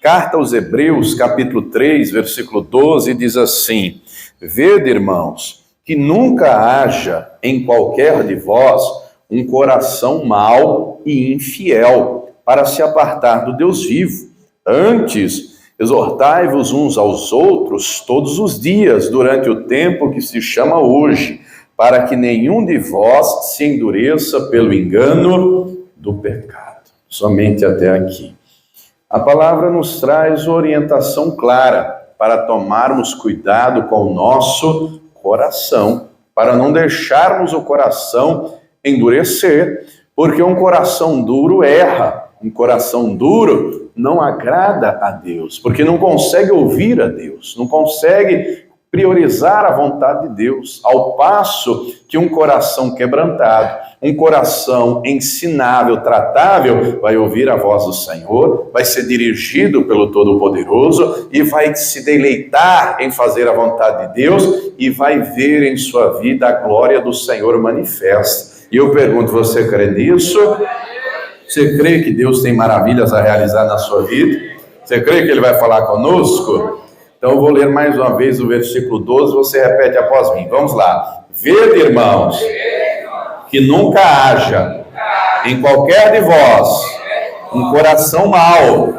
Carta aos Hebreus, capítulo 3, versículo 12, diz assim: Vede, irmãos, que nunca haja em qualquer de vós um coração mau e infiel para se apartar do Deus vivo. Antes, exortai-vos uns aos outros todos os dias, durante o tempo que se chama hoje, para que nenhum de vós se endureça pelo engano do pecado. Somente até aqui. A palavra nos traz orientação clara para tomarmos cuidado com o nosso coração, para não deixarmos o coração endurecer, porque um coração duro erra, um coração duro não agrada a Deus, porque não consegue ouvir a Deus, não consegue priorizar a vontade de Deus, ao passo que um coração quebrantado, um coração ensinável, tratável, vai ouvir a voz do Senhor, vai ser dirigido pelo Todo-Poderoso e vai se deleitar em fazer a vontade de Deus e vai ver em sua vida a glória do Senhor manifesta. E eu pergunto, você crê nisso? Você crê que Deus tem maravilhas a realizar na sua vida? Você crê que Ele vai falar conosco? Então eu vou ler mais uma vez o versículo 12, você repete após mim. Vamos lá. Vede, irmãos, que nunca haja em qualquer de vós um coração mau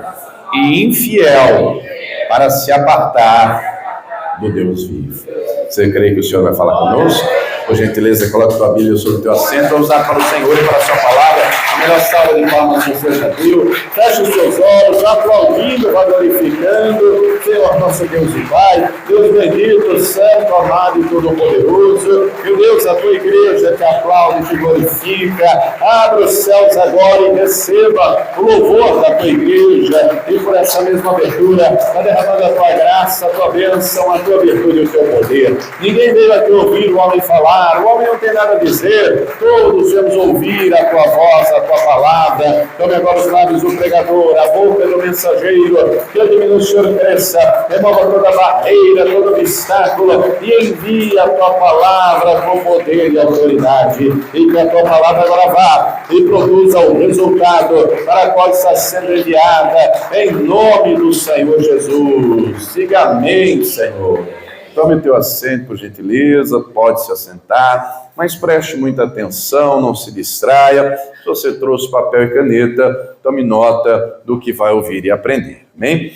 e infiel para se apartar do Deus vivo. Você crê que o Senhor vai falar conosco? Por gentileza, coloque sua Bíblia sobre o teu assento. Vamos dar para o Senhor e para a sua palavra. A melhor salva de palmas que você já viu. Feche os seus olhos, aplaudindo, vai glorificando. Senhor, nosso Deus e Pai, Deus bendito, santo, amado e todo-poderoso. Meu Deus, a tua igreja te aplaude e te glorifica. Abra os céus agora e receba o louvor da tua igreja. E por essa mesma abertura, está derramando a tua graça, a tua bênção, a tua virtude e o teu poder. Ninguém veio aqui ouvir o homem falar, o homem não tem nada a dizer. Todos vamos ouvir a tua voz, a tua palavra. Tome agora os lábios do pregador, a boca do mensageiro, que a diminuição cresça, remova toda barreira, todo obstáculo e envia a tua palavra com poder e autoridade. E que a tua palavra agora vá e produza o resultado para a qual está sendo enviada, em nome do Senhor Jesus. Diga amém, Senhor. Tome o teu assento, por gentileza, pode se assentar, mas preste muita atenção, não se distraia. Se você trouxe papel e caneta, tome nota do que vai ouvir e aprender, amém?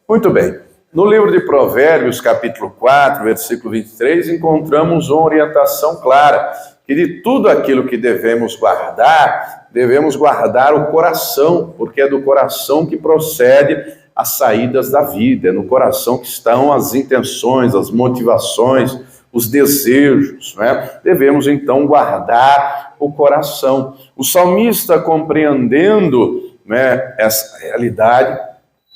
Muito bem. No livro de Provérbios, capítulo 4, versículo 23, encontramos uma orientação clara, que de tudo aquilo que devemos guardar o coração, porque é do coração que procede as saídas da vida, é no coração que estão as intenções, as motivações, os desejos, né? Devemos então guardar o coração. O salmista, compreendendo, né, essa realidade,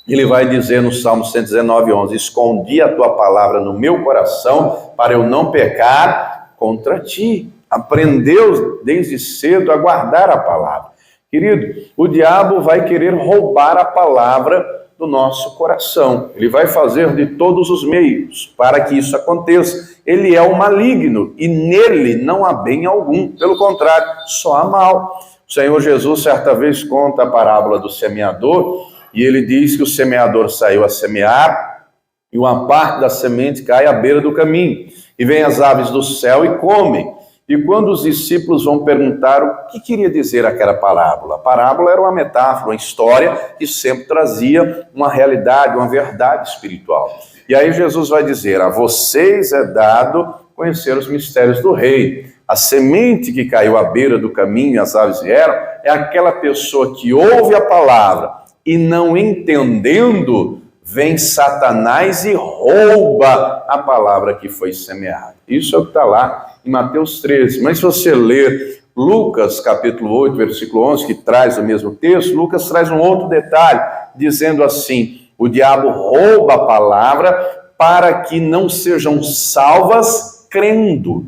ele vai dizer no Salmo 119:11, escondi a tua palavra no meu coração para eu não pecar contra ti. Aprendeu desde cedo a guardar a palavra. Querido, o diabo vai querer roubar a palavra do nosso coração. Ele vai fazer de todos os meios para que isso aconteça. Ele é o maligno e nele não há bem algum. Pelo contrário, só há mal. O Senhor Jesus certa vez conta a parábola do semeador e ele diz que o semeador saiu a semear e uma parte da semente cai à beira do caminho e vem as aves do céu e comem. E quando os discípulos vão perguntar o que queria dizer aquela parábola, a parábola era uma metáfora, uma história que sempre trazia uma realidade, uma verdade espiritual. E aí Jesus vai dizer, a vocês é dado conhecer os mistérios do reino. A semente que caiu à beira do caminho e as aves vieram, é aquela pessoa que ouve a palavra e não entendendo, vem Satanás e rouba a palavra que foi semeada. Isso é o que está lá em Mateus 13. Mas se você ler Lucas capítulo 8, versículo 11, que traz o mesmo texto, Lucas traz um outro detalhe, dizendo assim, o diabo rouba a palavra para que não sejam salvas crendo.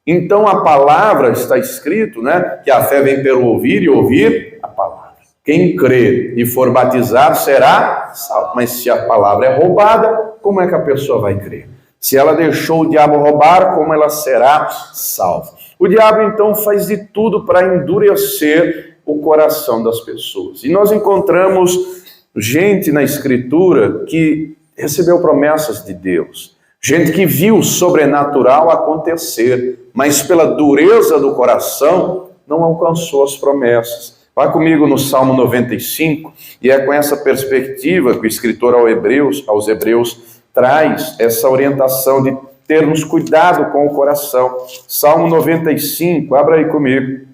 Então a palavra está escrito, né, que a fé vem pelo ouvir e ouvir a palavra. Quem crê e for batizado será salvo. Mas se a palavra é roubada, como é que a pessoa vai crer? Se ela deixou o diabo roubar, como ela será salva? O diabo, então, faz de tudo para endurecer o coração das pessoas. E nós encontramos gente na Escritura que recebeu promessas de Deus, gente que viu o sobrenatural acontecer, mas pela dureza do coração não alcançou as promessas. Vá comigo no Salmo 95, e é com essa perspectiva que o escritor aos Hebreus traz essa orientação de termos cuidado com o coração. Salmo 95, abra aí comigo.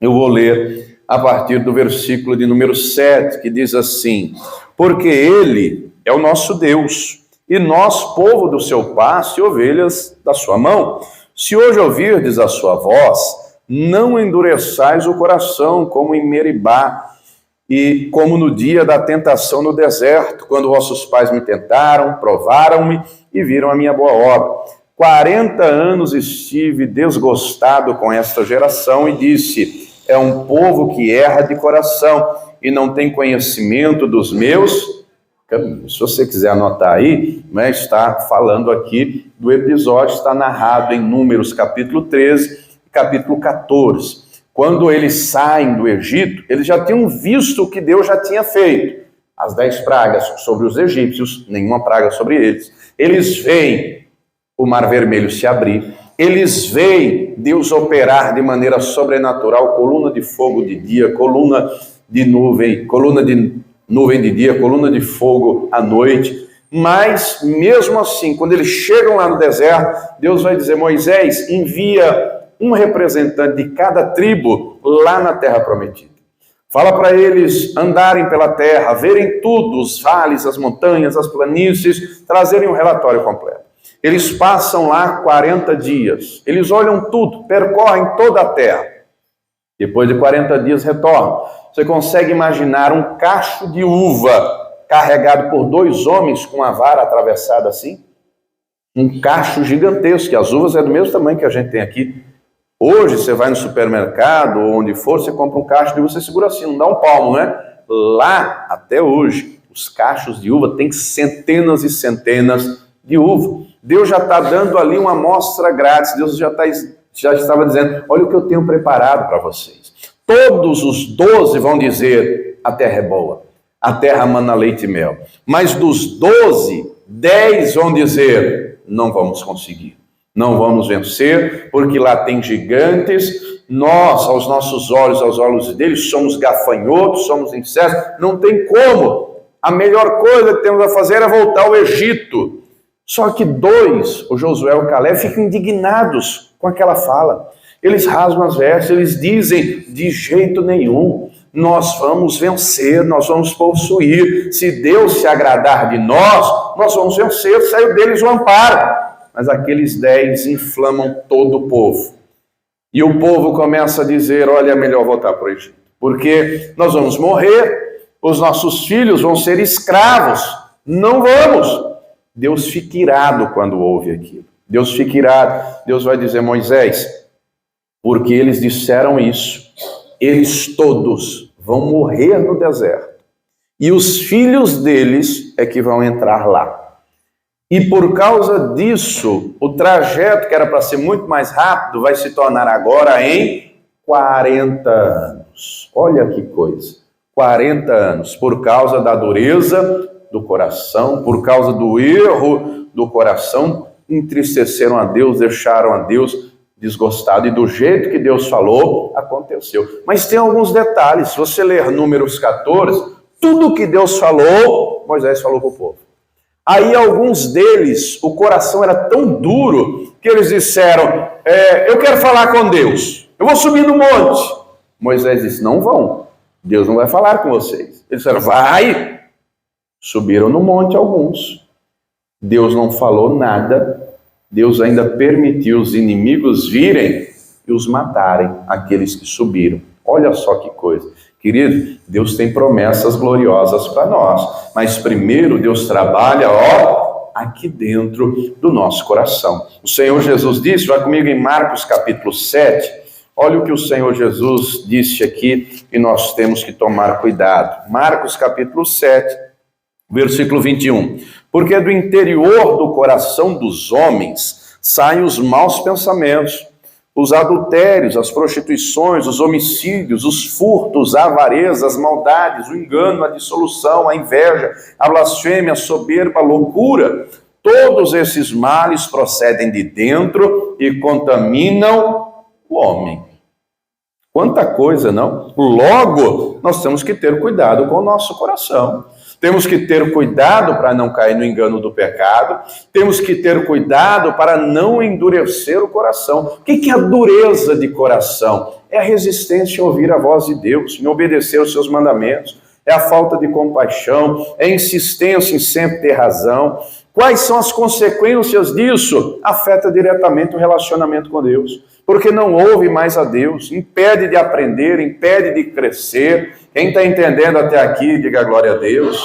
Eu vou ler a partir do versículo de número 7, que diz assim: porque Ele é o nosso Deus, e nós, povo do seu pasto e ovelhas da sua mão. Se hoje ouvirdes a sua voz, não endureçais o coração como em Meribá, e como no dia da tentação no deserto, quando vossos pais me tentaram, provaram-me e viram a minha boa obra. 40 anos estive desgostado com esta geração e disse: é um povo que erra de coração e não tem conhecimento dos meus caminhos. Se você quiser anotar aí, né, está falando aqui do episódio, está narrado em Números capítulo 13 e capítulo 14. Quando eles saem do Egito, eles já tinham visto o que Deus já tinha feito. As 10 pragas sobre os egípcios, nenhuma praga sobre eles. Eles veem o Mar Vermelho se abrir. Eles veem Deus operar de maneira sobrenatural, coluna de fogo de dia, coluna de nuvem de dia, coluna de fogo à noite. Mas, mesmo assim, quando eles chegam lá no deserto, Deus vai dizer: Moisés, envia um representante de cada tribo lá na terra prometida. Fala para eles andarem pela terra, verem tudo, os vales, as montanhas, as planícies, trazerem um relatório completo. Eles passam lá 40 dias, eles olham tudo, percorrem toda a terra. Depois de 40 dias retornam. Você consegue imaginar um cacho de uva carregado por 2 homens com uma vara atravessada assim? Um cacho gigantesco, que as uvas é do mesmo tamanho que a gente tem aqui. Hoje você vai no supermercado ou onde for, você compra um cacho de uva, você segura assim, não dá um palmo, né? Lá, até hoje, os cachos de uva têm centenas e centenas de uva. Deus já está dando ali uma amostra grátis. Deus já estava dizendo: olha o que eu tenho preparado para vocês. Todos os 12 vão dizer: a terra é boa, a terra mana leite e mel. Mas dos 12, 10 vão dizer: não vamos conseguir, não vamos vencer, porque lá tem gigantes. Nós, aos nossos olhos, aos olhos deles, somos gafanhotos, somos incestos, não tem como. A melhor coisa que temos a fazer é voltar ao Egito. Só que 2, o Josué e o Caleb, ficam indignados com aquela fala. Eles rasgam as vestes, eles dizem: de jeito nenhum, nós vamos vencer, nós vamos possuir. Se Deus se agradar de nós vamos vencer. Saiu deles o amparo. Mas aqueles 10 inflamam todo o povo. E o povo começa a dizer: olha, é melhor voltar para o Egito, porque nós vamos morrer, os nossos filhos vão ser escravos. Não vamos. Deus fica irado quando ouve aquilo. Deus fica irado. Deus vai dizer: Moisés, porque eles disseram isso, eles todos vão morrer no deserto. E os filhos deles é que vão entrar lá. E por causa disso, o trajeto que era para ser muito mais rápido vai se tornar agora em 40 anos. Olha que coisa. 40 anos, por causa da dureza do coração, por causa do erro do coração, entristeceram a Deus, deixaram a Deus desgostado, e do jeito que Deus falou, aconteceu. Mas tem alguns detalhes. Se você ler Números 14, tudo que Deus falou, Moisés falou para o povo. Aí alguns deles, o coração era tão duro, que eles disseram: eu quero falar com Deus, eu vou subir no monte. Moisés disse: não vão, Deus não vai falar com vocês. Eles disseram: vai. Subiram no monte alguns. Deus não falou nada. Deus ainda permitiu os inimigos virem e os matarem, aqueles que subiram. Olha só que coisa. Querido, Deus tem promessas gloriosas para nós. Mas primeiro Deus trabalha, aqui dentro do nosso coração. O Senhor Jesus disse, vai comigo em Marcos capítulo 7. Olha o que o Senhor Jesus disse aqui e nós temos que tomar cuidado. Marcos capítulo 7. Versículo 21. Porque do interior do coração dos homens saem os maus pensamentos, os adultérios, as prostituições, os homicídios, os furtos, a avareza, as maldades, o engano, a dissolução, a inveja, a blasfêmia, a soberba, a loucura. Todos esses males procedem de dentro e contaminam o homem. Quanta coisa, não? Logo, nós temos que ter cuidado com o nosso coração. Temos que ter cuidado para não cair no engano do pecado. Temos que ter cuidado para não endurecer o coração. O que é a dureza de coração? É a resistência a ouvir a voz de Deus, em obedecer os seus mandamentos. É a falta de compaixão, é a insistência em sempre ter razão. Quais são as consequências disso? Afeta diretamente o relacionamento com Deus, porque não ouve mais a Deus, impede de aprender, impede de crescer. Quem está entendendo até aqui, diga glória a Deus.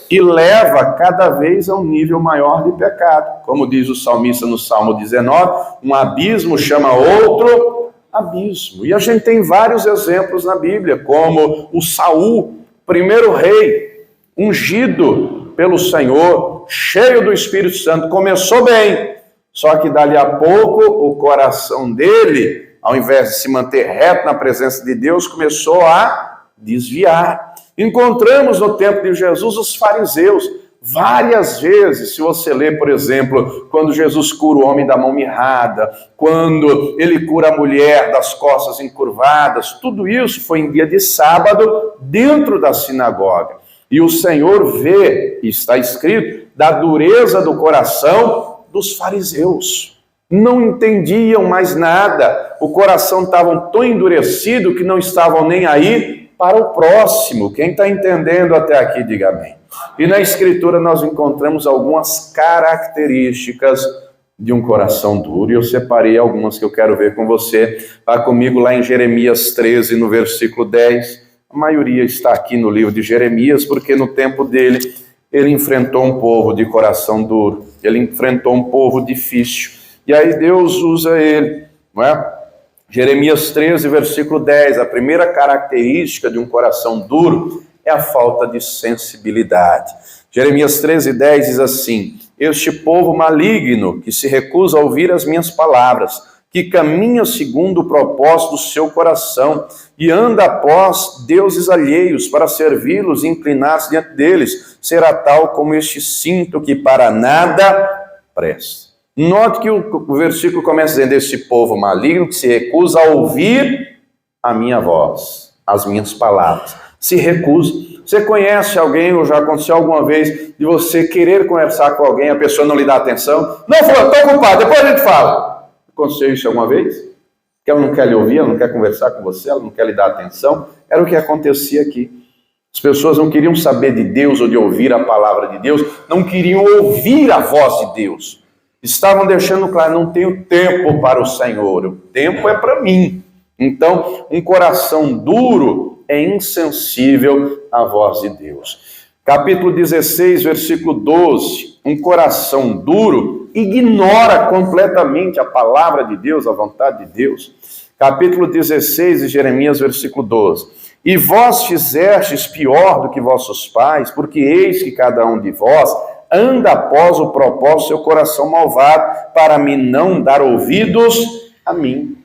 E leva cada vez a um nível maior de pecado. Como diz o salmista no Salmo 19, um abismo chama outro abismo. E a gente tem vários exemplos na Bíblia, como o Saul, primeiro rei, ungido pelo Senhor, cheio do Espírito Santo, começou bem, só que dali a pouco o coração dele, ao invés de se manter reto na presença de Deus, começou a desviar. Encontramos no tempo de Jesus os fariseus, várias vezes, se você ler, por exemplo, quando Jesus cura o homem da mão mirrada, quando ele cura a mulher das costas encurvadas, tudo isso foi em dia de sábado, dentro da sinagoga. E o Senhor vê, está escrito, da dureza do coração dos fariseus. Não entendiam mais nada, o coração estava tão endurecido que não estavam nem aí para o próximo. Quem está entendendo até aqui, diga amém. E na Escritura nós encontramos algumas características de um coração duro, e eu separei algumas que eu quero ver com você. Vá comigo lá em Jeremias 13, no versículo 10. A maioria está aqui no livro de Jeremias, porque no tempo dele, ele enfrentou um povo de coração duro, ele enfrentou um povo difícil, e aí Deus usa ele, não é? Jeremias 13, versículo 10, a primeira característica de um coração duro é a falta de sensibilidade. Jeremias 13, 10 diz assim: este povo maligno que se recusa a ouvir as minhas palavras, que caminha segundo o propósito do seu coração e anda após deuses alheios para servi-los e inclinar-se diante deles, será tal como este cinto que para nada presta. Note que o versículo começa dizendo: esse povo maligno que se recusa a ouvir a minha voz, as minhas palavras. Se recusa. Você conhece alguém, ou já aconteceu alguma vez, de você querer conversar com alguém, a pessoa não lhe dá atenção? Não, estou ocupado, depois a gente fala. Aconteceu isso alguma vez? Que ela não quer lhe ouvir, ela não quer conversar com você, ela não quer lhe dar atenção? Era o que acontecia aqui. As pessoas não queriam saber de Deus ou de ouvir a palavra de Deus, não queriam ouvir a voz de Deus. Estavam deixando claro: não tenho tempo para o Senhor, o tempo é para mim. Então, um coração duro é insensível à voz de Deus. Capítulo 16, versículo 12. Um coração duro ignora completamente a palavra de Deus, a vontade de Deus. Capítulo 16 de Jeremias, versículo 12. E vós fizestes pior do que vossos pais, porque eis que cada um de vós anda após o propósito do seu coração malvado, para me não dar ouvidos a mim.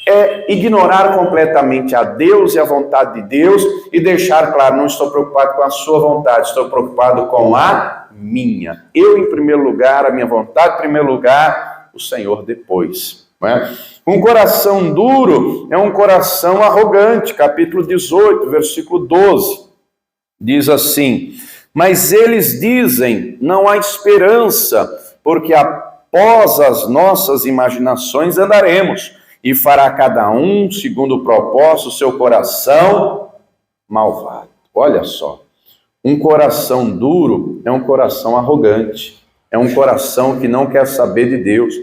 É ignorar completamente a Deus e a vontade de Deus e deixar claro: não estou preocupado com a sua vontade, estou preocupado com a minha. Eu em primeiro lugar, a minha vontade em primeiro lugar, o Senhor depois. Não é? Um coração duro é um coração arrogante. Capítulo 18, versículo 12, diz assim: mas eles dizem, não há esperança, porque após as nossas imaginações andaremos, e fará cada um, segundo o propósito, seu coração malvado. Olha só, um coração duro é um coração arrogante, é um coração que não quer saber de Deus.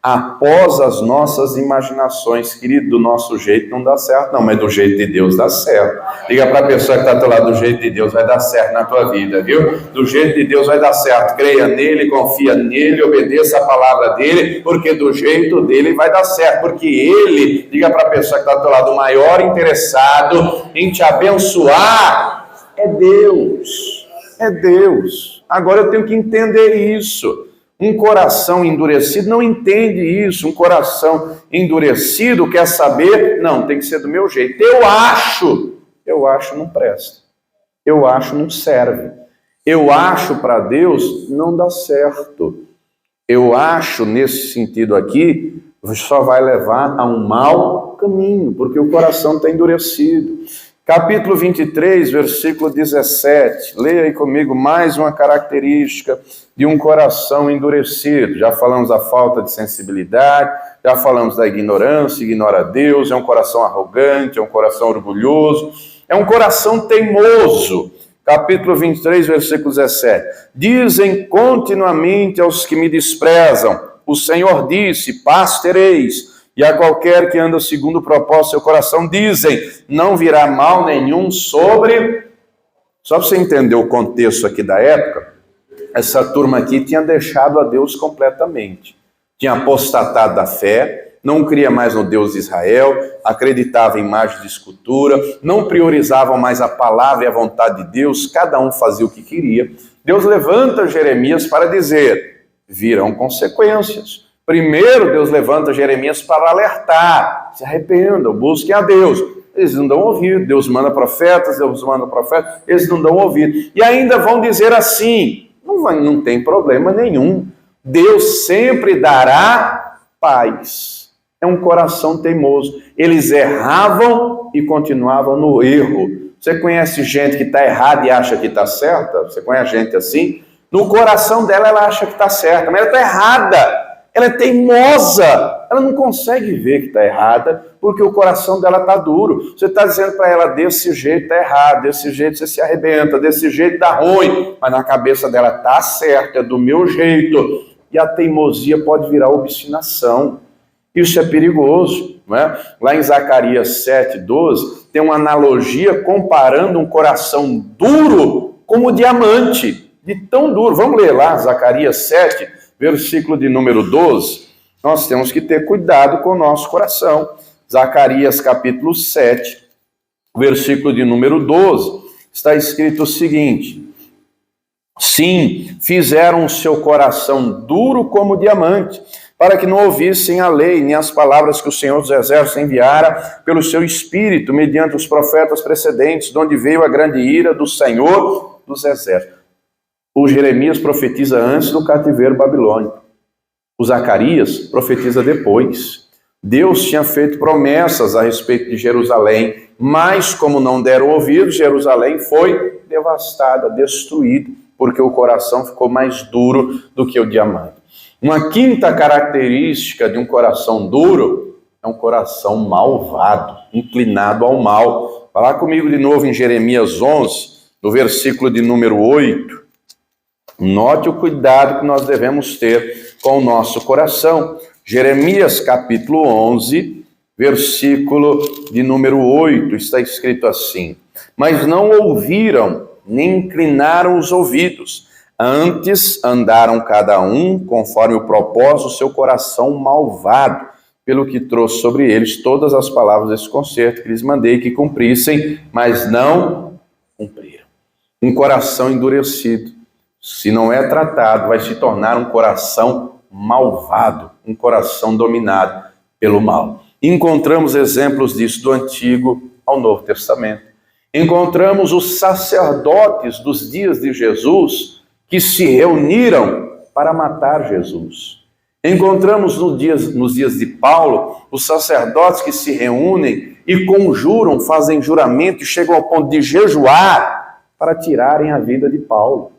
Após as nossas imaginações, querido, do nosso jeito não dá certo, não, mas do jeito de Deus dá certo. Liga para a pessoa que está do teu lado: do jeito de Deus vai dar certo na tua vida, viu? Do jeito de Deus vai dar certo. Creia nele, confia nele, obedeça a palavra dele, porque do jeito dele vai dar certo. Porque ele, liga para a pessoa que está do teu lado, o maior interessado em te abençoar é Deus. É Deus. Agora eu tenho que entender isso. Um coração endurecido não entende isso. Um coração endurecido quer saber, não, tem que ser do meu jeito. Eu acho não presta. Eu acho não serve. Eu acho para Deus não dá certo. Eu acho nesse sentido aqui só vai levar a um mau caminho, porque o coração está endurecido. Capítulo 23, versículo 17. Leia aí comigo mais uma característica de um coração endurecido. Já falamos da falta de sensibilidade, já falamos da ignorância, ignora Deus, é um coração arrogante, é um coração orgulhoso, é um coração teimoso. Capítulo 23, versículo 17. Dizem continuamente aos que me desprezam, o Senhor disse, paz tereis. E a qualquer que anda segundo o propósito do seu coração, dizem, não virá mal nenhum sobre... Só para você entender o contexto aqui da época, essa turma aqui tinha deixado a Deus completamente. Tinha apostatado da fé, não cria mais no Deus de Israel, acreditava em imagens de escultura, não priorizavam mais a palavra e a vontade de Deus, cada um fazia o que queria. Deus levanta Jeremias para dizer, virão consequências. Primeiro, Deus levanta Jeremias para alertar, se arrependam, busquem a Deus. Eles não dão ouvido, Deus manda profetas, eles não dão ouvido. E ainda vão dizer assim, não tem problema nenhum, Deus sempre dará paz. É um coração teimoso. Eles erravam e continuavam no erro. Você conhece gente que está errada e acha que está certa? Você conhece gente assim? No coração dela, ela acha que está certa, mas ela está errada. Ela é teimosa, ela não consegue ver que está errada, porque o coração dela está duro. Você está dizendo para ela, desse jeito está errado, desse jeito você se arrebenta, desse jeito está ruim, mas na cabeça dela está certo, é do meu jeito. E a teimosia pode virar obstinação. Isso é perigoso, não é? Lá em Zacarias 7:12, tem uma analogia comparando um coração duro como diamante, de tão duro. Vamos ler lá, Zacarias 7, versículo de número 12, nós temos que ter cuidado com o nosso coração. Zacarias capítulo 7, versículo de número 12, está escrito o seguinte, sim, fizeram o seu coração duro como diamante, para que não ouvissem a lei, nem as palavras que o Senhor dos Exércitos enviara pelo seu Espírito, mediante os profetas precedentes, de onde veio a grande ira do Senhor dos Exércitos. O Jeremias profetiza antes do cativeiro babilônico. O Zacarias profetiza depois. Deus tinha feito promessas a respeito de Jerusalém, mas como não deram ouvido, Jerusalém foi devastada, destruída, porque o coração ficou mais duro do que o diamante. Uma quinta característica de um coração duro é um coração malvado, inclinado ao mal. Fala comigo de novo em Jeremias 11, no versículo de número 8. Note o cuidado que nós devemos ter com o nosso coração. Jeremias capítulo 11, versículo de número 8, está escrito assim: mas não ouviram, nem inclinaram os ouvidos, antes andaram cada um conforme o propósito do seu coração malvado, pelo que trouxe sobre eles todas as palavras desse concerto que lhes mandei que cumprissem, mas não cumpriram. Um coração endurecido, se não é tratado, vai se tornar um coração malvado, um coração dominado pelo mal. Encontramos exemplos disso do Antigo ao Novo Testamento. Encontramos os sacerdotes dos dias de Jesus que se reuniram para matar Jesus. Encontramos nos dias de Paulo os sacerdotes que se reúnem e conjuram, fazem juramento e chegam ao ponto de jejuar para tirarem a vida de Paulo.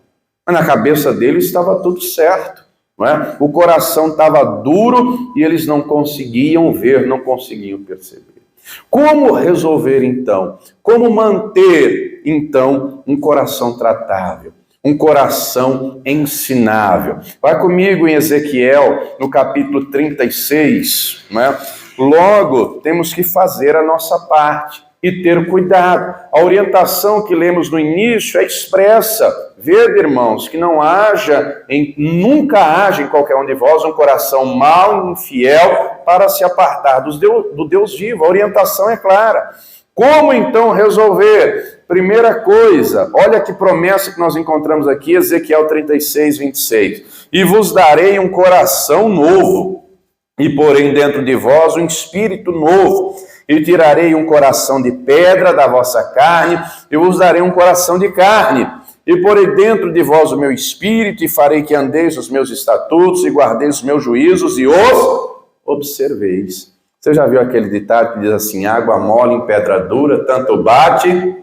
Mas na cabeça deles estava tudo certo, não é? O coração estava duro e eles não conseguiam ver, não conseguiam perceber. Como resolver então? Como manter então um coração tratável? Um coração ensinável. Vai comigo em Ezequiel, no capítulo 36, não é? Logo, temos que fazer a nossa parte e ter cuidado. A orientação que lemos no início é expressa. Vede, irmãos, que nunca haja em qualquer um de vós um coração mau e infiel para se apartar do Deus vivo. A orientação é clara. Como então resolver? Primeira coisa, olha que promessa que nós encontramos aqui, Ezequiel 36, 26. E vos darei um coração novo, e porém dentro de vós um espírito novo, e tirarei um coração de pedra da vossa carne, e vos darei um coração de carne, e porei dentro de vós o meu espírito, e farei que andeis os meus estatutos, e guardeis os meus juízos, e os observeis. Você já viu aquele ditado que diz assim, água mole em pedra dura, tanto bate?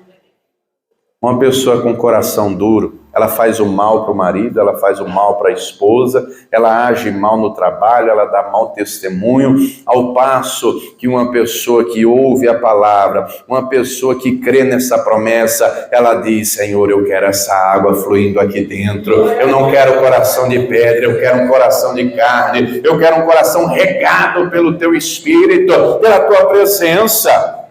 Uma pessoa com coração duro, ela faz o mal para o marido, ela faz o mal para a esposa, ela age mal no trabalho, ela dá mau testemunho, ao passo que uma pessoa que ouve a palavra, uma pessoa que crê nessa promessa, ela diz, Senhor, eu quero essa água fluindo aqui dentro, eu não quero coração de pedra, eu quero um coração de carne, eu quero um coração regado pelo teu Espírito, pela tua presença.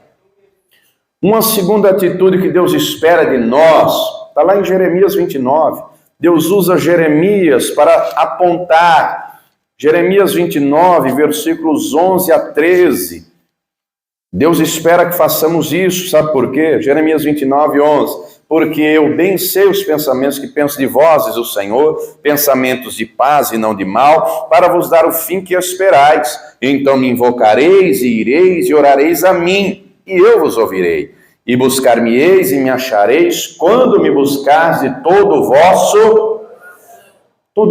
Uma segunda atitude que Deus espera de nós, está lá em Jeremias 29. Deus usa Jeremias para apontar. Jeremias 29, versículos 11 a 13. Deus espera que façamos isso, sabe por quê? Jeremias 29, 11. Porque eu bem sei os pensamentos que penso de vós, diz o Senhor, pensamentos de paz e não de mal, para vos dar o fim que esperais. Então me invocareis e ireis e orareis a mim, e eu vos ouvirei, e buscar-me-eis e me achareis, quando me buscares de todo o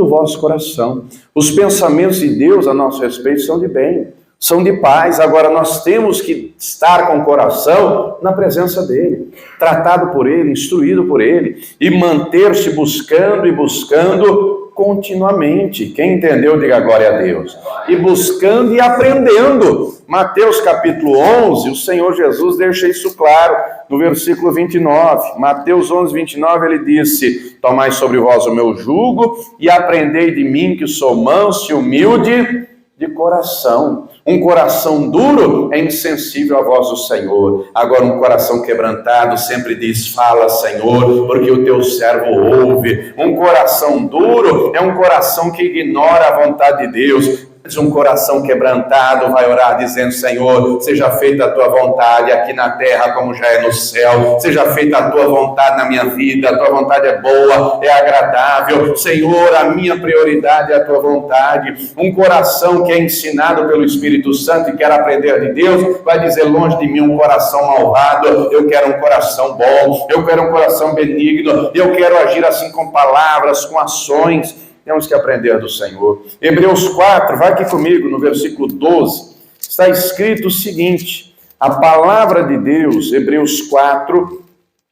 vosso coração. Os pensamentos de Deus a nosso respeito são de bem, são de paz. Agora nós temos que estar com o coração na presença dele, tratado por ele, instruído por ele, e manter-se buscando e buscando continuamente. Quem entendeu, diga glória a Deus. E buscando e aprendendo. Mateus capítulo 11, o Senhor Jesus deixa isso claro, no versículo 29. Mateus 11, 29, ele disse, tomai sobre vós o meu jugo e aprendei de mim, que sou manso e humilde de coração. Um coração duro é insensível à voz do Senhor. Agora um coração quebrantado sempre diz, fala Senhor, porque o teu servo ouve. Um coração duro é um coração que ignora a vontade de Deus. Um coração quebrantado vai orar dizendo, Senhor, seja feita a tua vontade aqui na terra como já é no céu, seja feita a tua vontade na minha vida, a tua vontade é boa, é agradável, Senhor, a minha prioridade é a tua vontade. Um coração que é ensinado pelo Espírito Santo e quer aprender de Deus, vai dizer, longe de mim um coração malvado, eu quero um coração bom, eu quero um coração benigno, eu quero agir assim com palavras, com ações. Temos que aprender do Senhor. Hebreus 4, vai aqui comigo, no versículo 12, está escrito o seguinte, a palavra de Deus, Hebreus 4,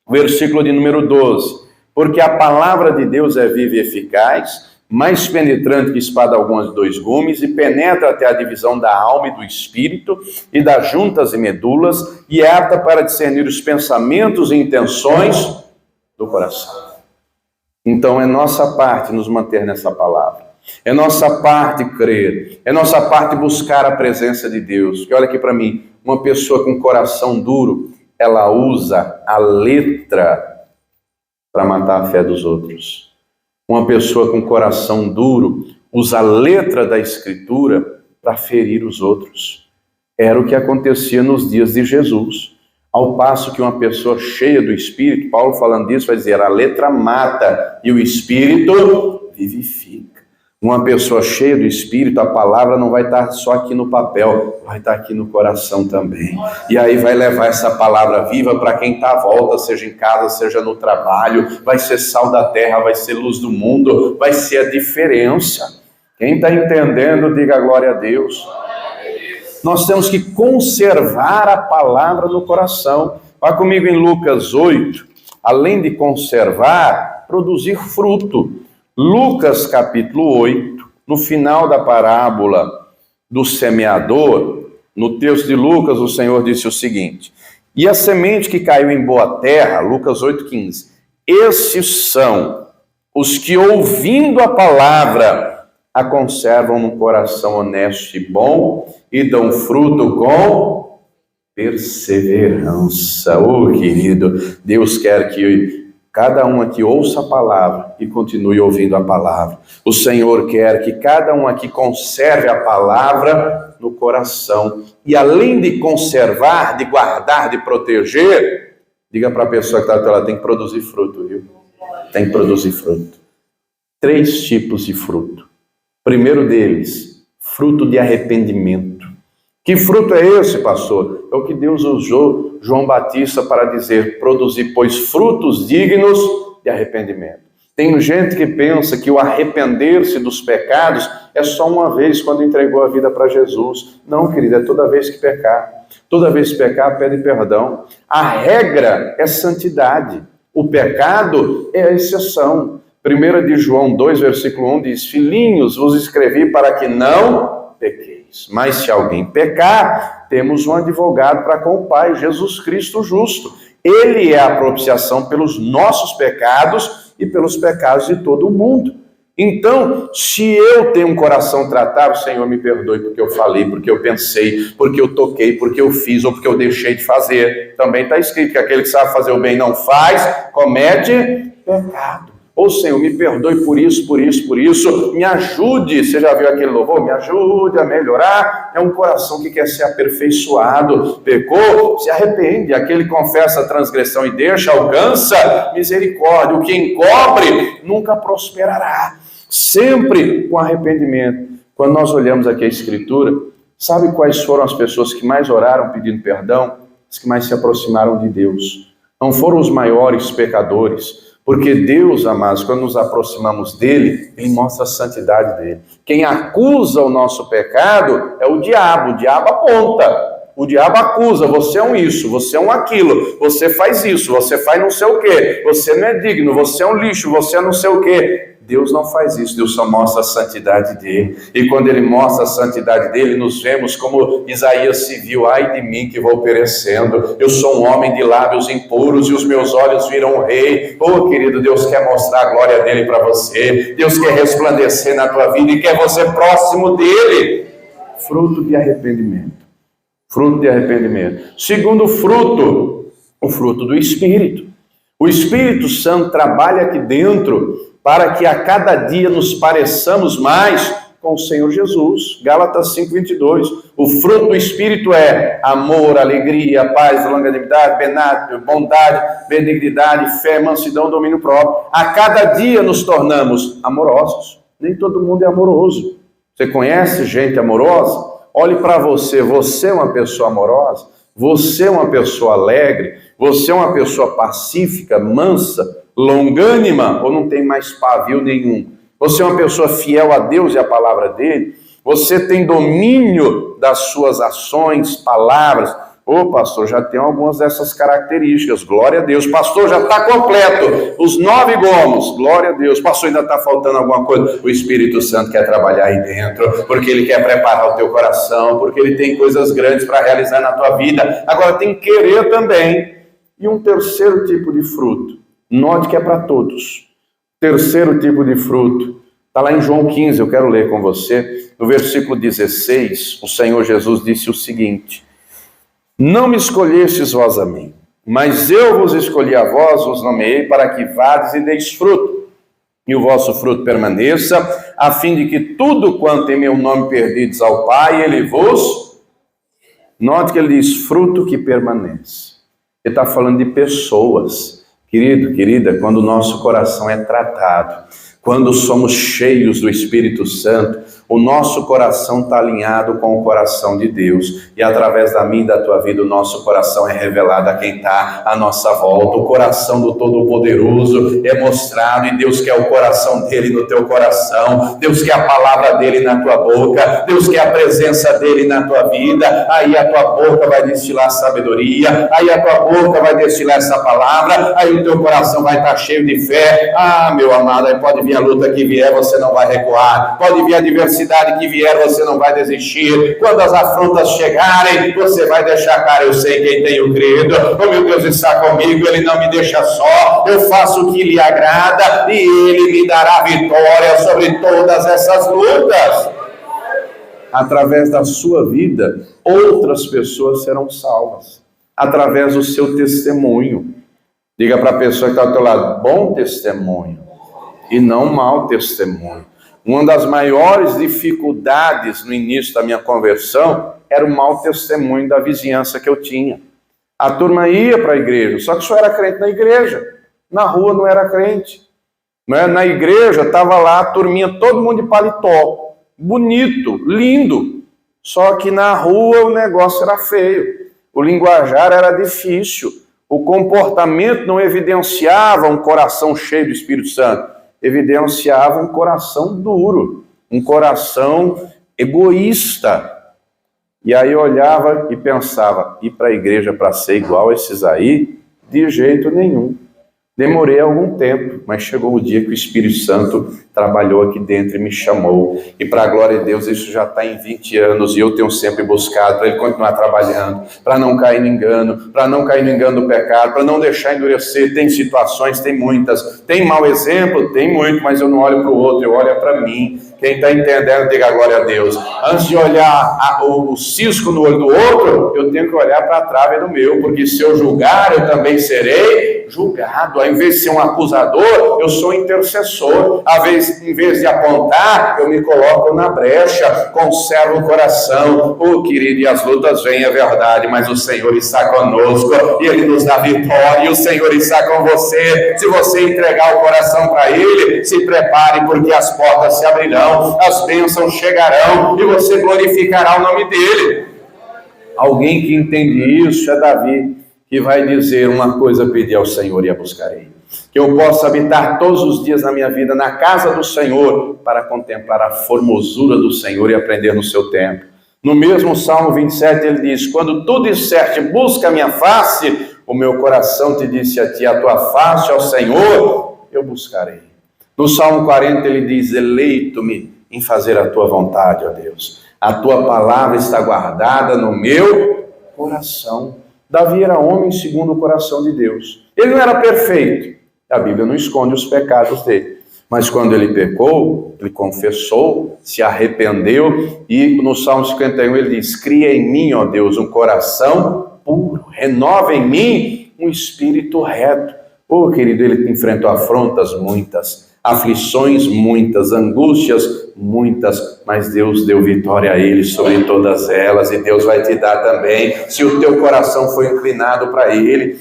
versículo de número 12, porque a palavra de Deus é viva e eficaz, mais penetrante que espada alguma de dois gumes, e penetra até a divisão da alma e do espírito, e das juntas e medulas, e é apta para discernir os pensamentos e intenções do coração. Então é nossa parte nos manter nessa palavra, é nossa parte crer, é nossa parte buscar a presença de Deus. Porque olha aqui para mim, uma pessoa com coração duro, ela usa a letra para matar a fé dos outros. Uma pessoa com coração duro usa a letra da Escritura para ferir os outros. Era o que acontecia nos dias de Jesus. Ao passo que uma pessoa cheia do Espírito, Paulo falando disso, vai dizer, a letra mata e o Espírito vivifica. Uma pessoa cheia do Espírito, a palavra não vai estar só aqui no papel, vai estar aqui no coração também. E aí vai levar essa palavra viva para quem está à volta, seja em casa, seja no trabalho, vai ser sal da terra, vai ser luz do mundo, vai ser a diferença. Quem está entendendo, diga glória a Deus. Nós temos que conservar a palavra no coração. Vá comigo em Lucas 8, além de conservar, produzir fruto. Lucas capítulo 8, no final da parábola do semeador, no texto de Lucas, o Senhor disse o seguinte, e a semente que caiu em boa terra, Lucas 8,15, esses são os que ouvindo a palavra, a conservam num coração honesto e bom e dão fruto com perseverança. Oh, querido, Deus quer que cada um aqui ouça a palavra e continue ouvindo a palavra. O Senhor quer que cada um aqui conserve a palavra no coração. E além de conservar, de guardar, de proteger, Diga para a pessoa que está do teu lado, tem que produzir fruto, viu? Tem que produzir fruto. 3 tipos de fruto. Primeiro deles, fruto de arrependimento. Que fruto é esse, pastor? É o que Deus usou João Batista para dizer, produzir, pois, frutos dignos de arrependimento. Tem gente que pensa que o arrepender-se dos pecados é só uma vez quando entregou a vida para Jesus. Não, querido, é toda vez que pecar. Toda vez que pecar, pede perdão. A regra é santidade. O pecado é a exceção. 1 de João 2, versículo 1 diz, filhinhos, vos escrevi para que não pequeis. Mas se alguém pecar, temos um advogado para com o Pai, Jesus Cristo justo. Ele é a propiciação pelos nossos pecados e pelos pecados de todo o mundo. Então, se eu tenho um coração tratável, Senhor, me perdoe porque eu falei, porque eu pensei, porque eu toquei, porque eu fiz ou porque eu deixei de fazer. Também está escrito que aquele que sabe fazer o bem não faz, comete pecado. Ou Senhor, me perdoe por isso, por isso, por isso, me ajude, você já viu aquele louvor? Me ajude a melhorar. É um coração que quer ser aperfeiçoado, pecou, se arrepende, aquele que confessa a transgressão e deixa, alcança misericórdia. O que encobre nunca prosperará, sempre com arrependimento. Quando nós olhamos aqui a Escritura, sabe quais foram as pessoas que mais oraram pedindo perdão? As que mais se aproximaram de Deus. Não foram os maiores pecadores, porque Deus, amados, quando nos aproximamos dele, ele mostra a santidade dele. Quem acusa o nosso pecado é o diabo aponta. O diabo acusa, você é um isso, você é um aquilo, você faz isso, você faz não sei o quê, você não é digno, você é um lixo, você é não sei o quê. Deus não faz isso, Deus só mostra a santidade dele. E quando ele mostra a santidade dele, nos vemos como Isaías se viu, ai de mim que vou perecendo, eu sou um homem de lábios impuros e os meus olhos viram o rei. Oh, querido, Deus quer mostrar a glória dele para você, Deus quer resplandecer na tua vida e quer você próximo dele. Fruto de arrependimento. Fruto de arrependimento. Segundo fruto, o fruto do Espírito. O Espírito Santo trabalha aqui dentro para que a cada dia nos pareçamos mais com o Senhor Jesus. Gálatas 5:22. O fruto do Espírito é amor, alegria, paz, longanimidade, bondade, benignidade, fé, mansidão, domínio próprio. A cada dia nos tornamos amorosos. Nem todo mundo é amoroso. Você conhece gente amorosa? Olhe para você. Você é uma pessoa amorosa? Você é uma pessoa alegre? Você é uma pessoa pacífica, mansa, longânima, ou não tem mais pavio nenhum? Você é uma pessoa fiel a Deus e à palavra dele? Você tem domínio das suas ações, palavras? Ô pastor, já tem algumas dessas características, glória a Deus. Pastor, já está completo, os 9 gomos, glória a Deus. Pastor, ainda está faltando alguma coisa? O Espírito Santo quer trabalhar aí dentro, porque ele quer preparar o teu coração, porque ele tem coisas grandes para realizar na tua vida. Agora tem que querer também. E um terceiro tipo de fruto, note que é para todos. Terceiro tipo de fruto, está lá em João 15, eu quero ler com você. No versículo 16, o Senhor Jesus disse o seguinte: não me escolhestes vós a mim, mas eu vos escolhi a vós, vos nomeei para que vades e deis fruto, e o vosso fruto permaneça, a fim de que tudo quanto em meu nome perdides ao Pai, ele vos... Note que ele diz fruto que permanece. Ele está falando de pessoas. Querido, querida, quando o nosso coração é tratado, quando somos cheios do Espírito Santo, o nosso coração está alinhado com o coração de Deus. E através da minha e da tua vida, o nosso coração é revelado a quem está à nossa volta. O coração do Todo-Poderoso é mostrado e Deus quer o coração dele no teu coração. Deus quer a palavra dele na tua boca. Deus quer a presença dele na tua vida. Aí a tua boca vai destilar sabedoria. Aí a tua boca vai destilar essa palavra. Aí o teu coração vai estar cheio de fé. Ah, meu amado, aí pode vir a luta que vier, você não vai recuar. Pode vir a diversidade que vier, você não vai desistir. Quando as afrontas chegarem, você vai deixar, cara, eu sei quem tenho crido, o meu Deus está comigo, ele não me deixa só, eu faço o que lhe agrada e ele me dará vitória sobre todas essas lutas. Através da sua vida, outras pessoas serão salvas, através do seu testemunho. Diga para a pessoa que está ao teu lado, bom testemunho e não mau testemunho. Uma das maiores dificuldades no início da minha conversão era o mau testemunho da vizinhança que eu tinha. A turma ia para a igreja, só que só era crente na igreja. Na rua não era crente. Na igreja estava lá a turminha, todo mundo de paletó. Bonito, lindo. Só que na rua o negócio era feio. O linguajar era difícil. O comportamento não evidenciava um coração cheio do Espírito Santo. Evidenciava um coração duro. Um coração egoísta. E aí eu olhava e pensava, ir para a igreja para ser igual a esses aí? De jeito nenhum. Demorei algum tempo, mas chegou o dia que o Espírito Santo trabalhou aqui dentro e me chamou. E para a glória de Deus, isso já está em 20 anos e eu tenho sempre buscado para Ele continuar trabalhando, para não cair no engano, para não cair no engano do pecado, para não deixar endurecer. Tem situações, tem muitas. Tem mau exemplo? Tem muito, mas eu não olho para o outro, eu olho para mim. Quem está entendendo, diga glória a Deus. Antes de olhar o cisco no olho do outro, eu tenho que olhar para a trave do meu, porque se eu julgar, eu também serei julgado. Ao invés de ser um acusador, eu sou intercessor. Em vez de apontar, eu me coloco na brecha, conservo o coração. Querido, e as lutas vêm, é verdade, mas o Senhor está conosco, e Ele nos dá vitória, e o Senhor está com você. Se você entregar o coração para Ele, se prepare, porque as portas se abrirão, as bênçãos chegarão, e você glorificará o nome dEle. Alguém que entende isso é Davi, que vai dizer uma coisa: pedi ao Senhor e a buscarei. Que eu possa habitar todos os dias na minha vida na casa do Senhor, para contemplar a formosura do Senhor e aprender no seu tempo. No mesmo Salmo 27 ele diz: quando tu disseste, busca a minha face, o meu coração te disse a ti, a tua face, ao Senhor, eu buscarei. No Salmo 40 ele diz: eleito-me em fazer a tua vontade, ó Deus. A tua palavra está guardada no meu coração. Davi era homem segundo o coração de Deus. Ele não era perfeito. A Bíblia não esconde os pecados dele. Mas quando ele pecou, ele confessou, se arrependeu, e no Salmo 51 ele diz: cria em mim, ó Deus, um coração puro, renova em mim um espírito reto. Querido, ele enfrentou afrontas muitas, aflições muitas, angústias muitas, mas Deus deu vitória a ele sobre todas elas, e Deus vai te dar também, se o teu coração for inclinado para ele.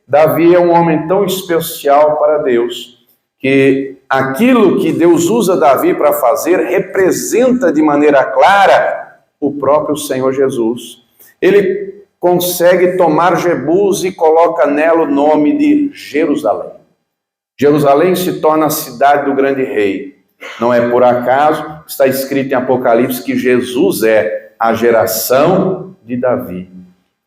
Davi é um homem tão especial para Deus, que aquilo que Deus usa Davi para fazer representa de maneira clara o próprio Senhor Jesus. Ele consegue tomar Jebus e coloca nela o nome de Jerusalém. Jerusalém se torna a cidade do grande rei. Não é por acaso, está escrito em Apocalipse que Jesus é a geração de Davi.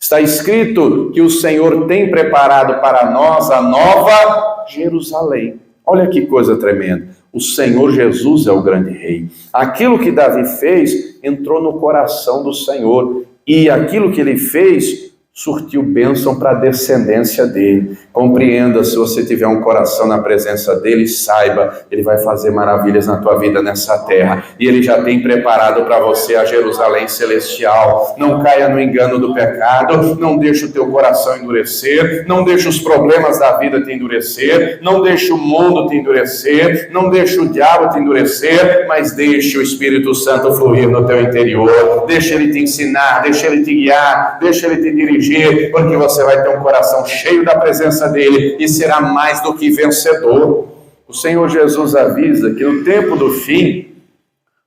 Está escrito que o Senhor tem preparado para nós a nova Jerusalém. Olha que coisa tremenda. O Senhor Jesus é o grande rei. Aquilo que Davi fez entrou no coração do Senhor. E aquilo que ele fez surtiu bênção para a descendência dele. Compreenda, se você tiver um coração na presença dele, saiba, ele vai fazer maravilhas na tua vida nessa terra. E ele já tem preparado para você a Jerusalém celestial. Não caia no engano do pecado, não deixe o teu coração endurecer, não deixe os problemas da vida te endurecer, não deixe o mundo te endurecer, não deixe o diabo te endurecer, mas deixe o Espírito Santo fluir no teu interior. Deixe ele te ensinar, deixe ele te guiar, deixe ele te dirigir, porque você vai ter um coração cheio da presença dele e será mais do que vencedor. O Senhor Jesus avisa que no tempo do fim,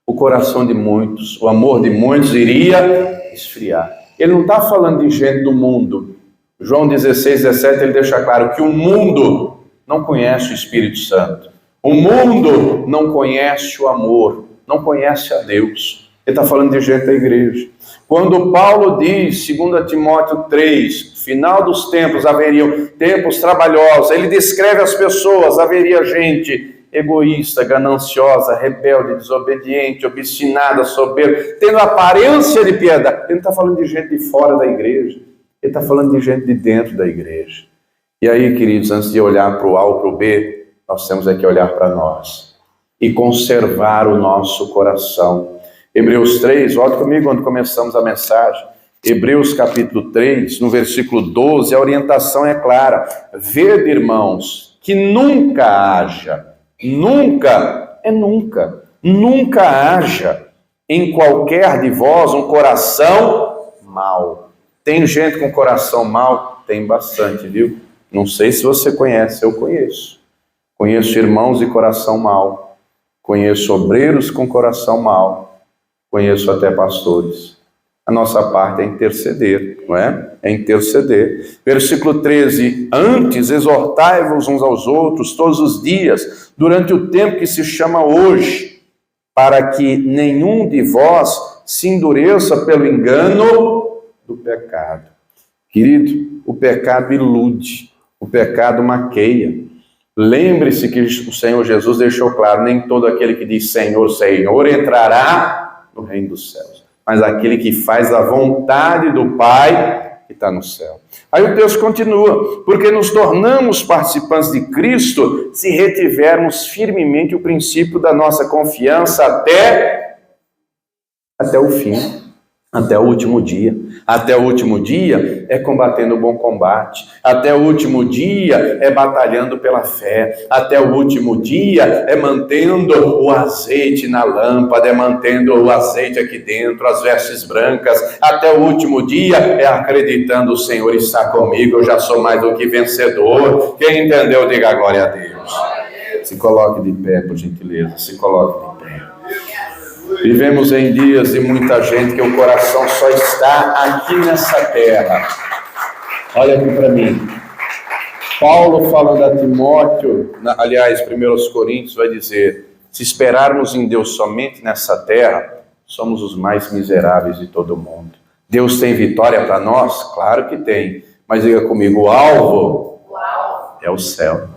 o coração de muitos, o amor de muitos iria esfriar. Ele não está falando de gente do mundo. João 16, 17, ele deixa claro que o mundo não conhece o Espírito Santo. O mundo não conhece o amor, não conhece a Deus. Ele está falando de gente da igreja. Quando Paulo diz, 2 Timóteo 3, final dos tempos haveriam tempos trabalhosos, ele descreve as pessoas, haveria gente egoísta, gananciosa, rebelde, desobediente, obstinada, soberba, tendo aparência de piedade. Ele não está falando de gente de fora da igreja, ele está falando de gente de dentro da igreja. E aí, queridos, antes de olhar para o A ou para o B, nós temos que olhar para nós e conservar o nosso coração. Hebreus 3, volta comigo quando começamos a mensagem. Hebreus capítulo 3, no versículo 12, a orientação é clara. Vede, irmãos, que nunca haja em qualquer de vós um coração mau. Tem gente com coração mau? Tem bastante, viu? Não sei se você conhece, eu conheço. Conheço irmãos de coração mau. Conheço obreiros com coração mau. Conheço até pastores. A nossa parte é interceder, não é? É interceder. Versículo 13. Antes, exortai-vos uns aos outros todos os dias, durante o tempo que se chama hoje, para que nenhum de vós se endureça pelo engano do pecado. Querido, o pecado ilude, o pecado maqueia. Lembre-se que o Senhor Jesus deixou claro, nem todo aquele que diz Senhor, Senhor entrará no reino dos céus, mas aquele que faz a vontade do Pai que está no céu. Aí o texto continua, porque nos tornamos participantes de Cristo se retivermos firmemente o princípio da nossa confiança até o fim. Até o último dia. Até o último dia é combatendo o bom combate. Até o último dia é batalhando pela fé. Até o último dia é mantendo o azeite na lâmpada, é mantendo o azeite aqui dentro, as vestes brancas. Até o último dia é acreditando: o Senhor está comigo, eu já sou mais do que vencedor. Quem entendeu, diga glória a Deus. Se coloque de pé, por gentileza. Se coloque de pé. Vivemos em dias de muita gente que o coração só está aqui nessa terra. Olha aqui para mim. Paulo falando a Timóteo, aliás, 1 Coríntios vai dizer: se esperarmos em Deus somente nessa terra, somos os mais miseráveis de todo mundo. Deus tem vitória para nós? Claro que tem. Mas diga comigo, o alvo é o céu.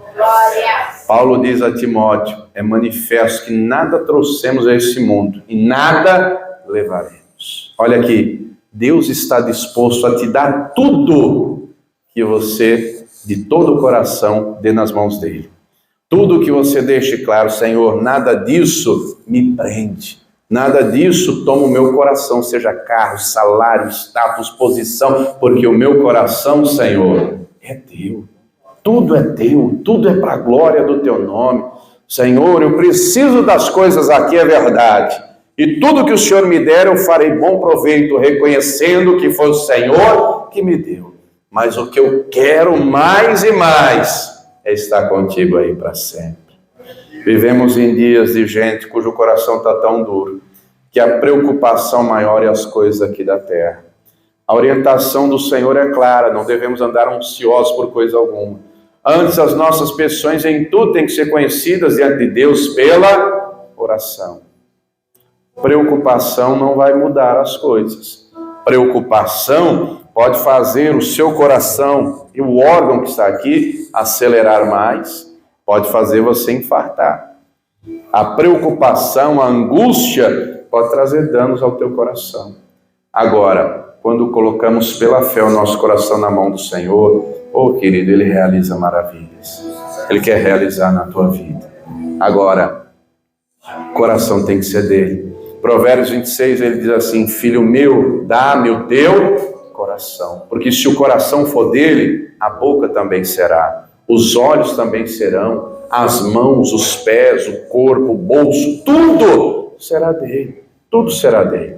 Paulo diz a Timóteo: é manifesto que nada trouxemos a esse mundo e nada levaremos. Olha aqui, Deus está disposto a te dar tudo que você, de todo o coração, dê nas mãos dele. Tudo que você deixe claro: Senhor, nada disso me prende. Nada disso toma o meu coração, seja carro, salário, status, posição, porque o meu coração, Senhor, é teu. Tudo é teu, tudo é para a glória do teu nome. Senhor, eu preciso das coisas aqui, é verdade. E tudo que o Senhor me der, eu farei bom proveito, reconhecendo que foi o Senhor que me deu. Mas o que eu quero mais e mais é estar contigo aí para sempre. Vivemos em dias de gente cujo coração está tão duro, que a preocupação maior é as coisas aqui da terra. A orientação do Senhor é clara, não devemos andar ansiosos por coisa alguma. Antes, as nossas petições em tudo têm que ser conhecidas diante de Deus pela oração. Preocupação não vai mudar as coisas. Preocupação pode fazer o seu coração e o órgão que está aqui acelerar mais, pode fazer você infartar. A preocupação, a angústia, pode trazer danos ao teu coração. Agora, quando colocamos pela fé o nosso coração na mão do Senhor, querido, Ele realiza maravilhas. Ele quer realizar na tua vida. Agora, o coração tem que ser dele. Provérbios 26, ele diz assim: filho meu, dá-me o teu coração. Porque se o coração for dele, a boca também será. Os olhos também serão. As mãos, os pés, o corpo, o bolso, tudo será dele. Tudo será dele.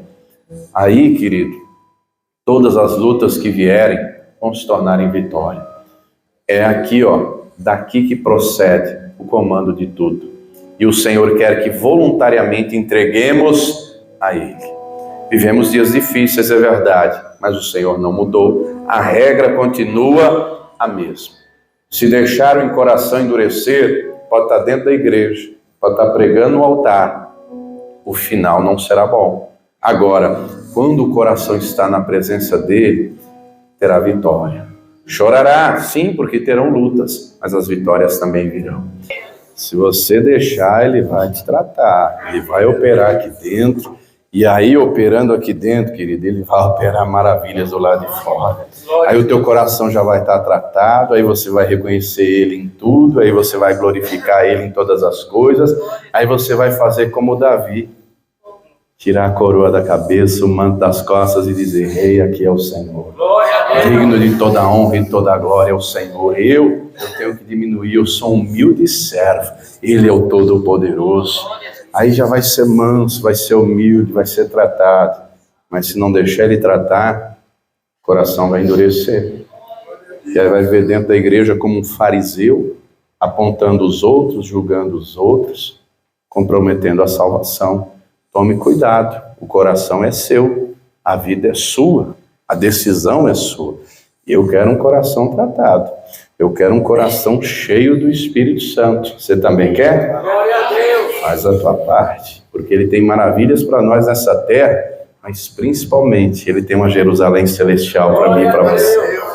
Aí, querido, todas as lutas que vierem vão se tornar em vitória. É aqui, daqui que procede o comando de tudo. E o Senhor quer que voluntariamente entreguemos a Ele. Vivemos dias difíceis, é verdade, mas o Senhor não mudou. A regra continua a mesma. Se deixar o coração endurecer, pode estar dentro da igreja, pode estar pregando no altar. O final não será bom. Agora, quando o coração está na presença dele, terá vitória. Chorará, sim, porque terão lutas, mas as vitórias também virão. Se você deixar, ele vai te tratar, ele vai operar aqui dentro, e aí operando aqui dentro, querido, ele vai operar maravilhas do lado de fora. Aí o teu coração já vai estar tratado, aí você vai reconhecer ele em tudo, aí você vai glorificar ele em todas as coisas, aí você vai fazer como Davi, tirar a coroa da cabeça, o manto das costas e dizer: Rei, aqui é o Senhor. Digno de toda honra e toda glória é o Senhor. Eu tenho que diminuir, eu sou um humilde servo. Ele é o Todo-Poderoso. Aí já vai ser manso, vai ser humilde, vai ser tratado. Mas se não deixar ele tratar, o coração vai endurecer. E aí vai viver dentro da igreja como um fariseu, apontando os outros, julgando os outros, comprometendo a salvação. Tome cuidado, o coração é seu, a vida é sua, a decisão é sua. Eu quero um coração tratado, eu quero um coração cheio do Espírito Santo. Você também quer? Glória a Deus! Faz a tua parte, porque Ele tem maravilhas para nós nessa terra, mas principalmente Ele tem uma Jerusalém celestial para mim e para você.